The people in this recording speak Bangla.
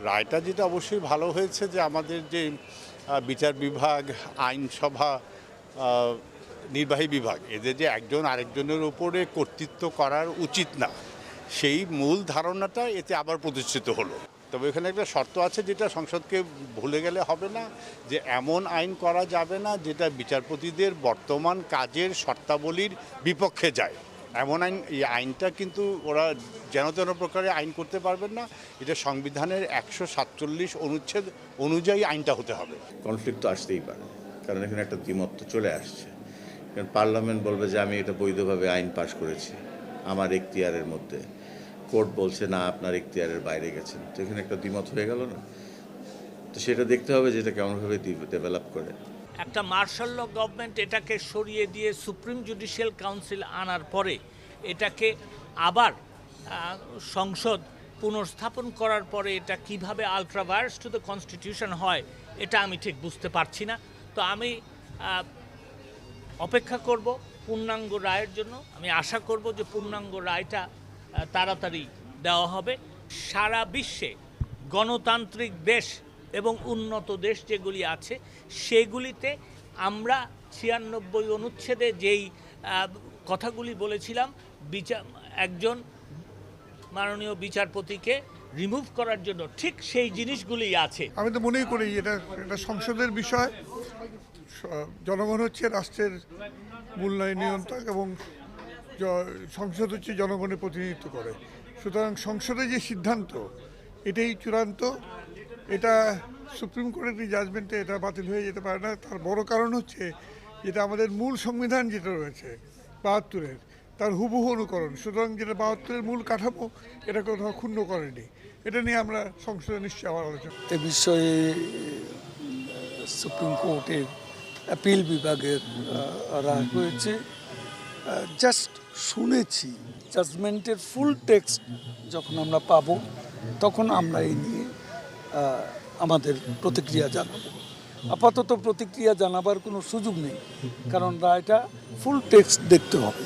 রায়টা যেটা অবশ্যই ভালো হয়েছে যে আমাদের যে বিচার বিভাগ, আইনসভা, নির্বাহী বিভাগ, এদের যে একজন আরেকজনের উপরে কর্তৃত্ব করার উচিত না, সেই মূল ধারণাটা এতে আবার প্রতিষ্ঠিত হলো। তবে এখানে একটা শর্ত আছে যেটা সংসদকে ভুলে গেলে হবে না, যে এমন আইন করা যাবে না যেটা বিচারপতিদের বর্তমান কাজের শর্তাবলীর বিপক্ষে যায়। এমন আইন, এই আইনটা কিন্তু ওরা যেন তেন প্রকারে আইন করতে পারবেন না। এটা সংবিধানের 147 অনুচ্ছেদ অনুযায়ী আইনটা হতে হবে। কনফ্লিক্ট তো আসতেই পারে, কারণ এখানে একটা দ্বিমত তো চলে আসছে। কারণ পার্লামেন্ট বলবে যে আমি এটা বৈধভাবে আইন পাশ করেছি আমার এখতিয়ারের মধ্যে, কোর্ট বলছে না আপনার এখতিয়ারের বাইরে গেছেন, তো এখানে একটা দ্বিমত হয়ে গেল না? তো সেটা দেখতে হবে যে এটা কেমনভাবে ডেভেলপ করে। একটা মার্শাল ল গভর্নমেন্ট এটাকে সরিয়ে দিয়ে সুপ্রিম জুডিশিয়াল কাউন্সিল আনার পরে এটাকে আবার সংসদ পুনর্স্থাপন করার পরে এটা কিভাবে আলট্রাভায়ার্স টু দ্য কনস্টিটিউশন হয় এটা আমি ঠিক বুঝতে পারছি না। তো আমি অপেক্ষা করব পূর্ণাঙ্গ রায়ের জন্য। আমি আশা করব যে পূর্ণাঙ্গ রায়টা তাড়াতাড়ি দেওয়া হবে। সারা বিশ্বে গণতান্ত্রিক দেশ এবং উন্নত দেশ যেগুলি আছে সেগুলিতে আমরা 96 অনুচ্ছেদে যেই কথাগুলি বলেছিলাম, একজন মাননীয় বিচারপতিকে রিমুভ করার জন্য ঠিক সেই জিনিসগুলি আছে। আমি তো মনেই করি এটা সংসদের বিষয়। জনগণ হচ্ছে রাষ্ট্রের মূল্যায়ন নিয়ন্ত্রক এবং সংসদ হচ্ছে জনগণের প্রতিনিধিত্ব করে। সুতরাং সংসদে যে সিদ্ধান্ত এটাই চূড়ান্ত। এটা সুপ্রিম কোর্টের জাজমেন্টে এটা বাতিল হয়ে যেতে পারে না। তার বড় কারণ হচ্ছে যেটা আমাদের মূল সংবিধান যেটা রয়েছে 72-এর, তার হুবহু অনুকরণ। সুতরাং যেটা 72-এর মূল কাঠামো এটা কোথাও ক্ষুণ্ণ করেনি। এটা নিয়ে আমরা সংসদে নিশ্চয়ই আবার আলোচনা। এ বিষয়ে সুপ্রিম কোর্টের অ্যাপিল বিভাগের রায় হয়েছে। জাস্ট শুনেছি, জাজমেন্টের ফুল টেক্সট যখন আমরা পাবো তখন আমরা এই নিয়ে আমাদের প্রতিক্রিয়া জানাবো। আপাতত প্রতিক্রিয়া জানাবার কোনো সুযোগ নেই, কারণ রায়টা ফুল টেক্সট দেখতে হবে।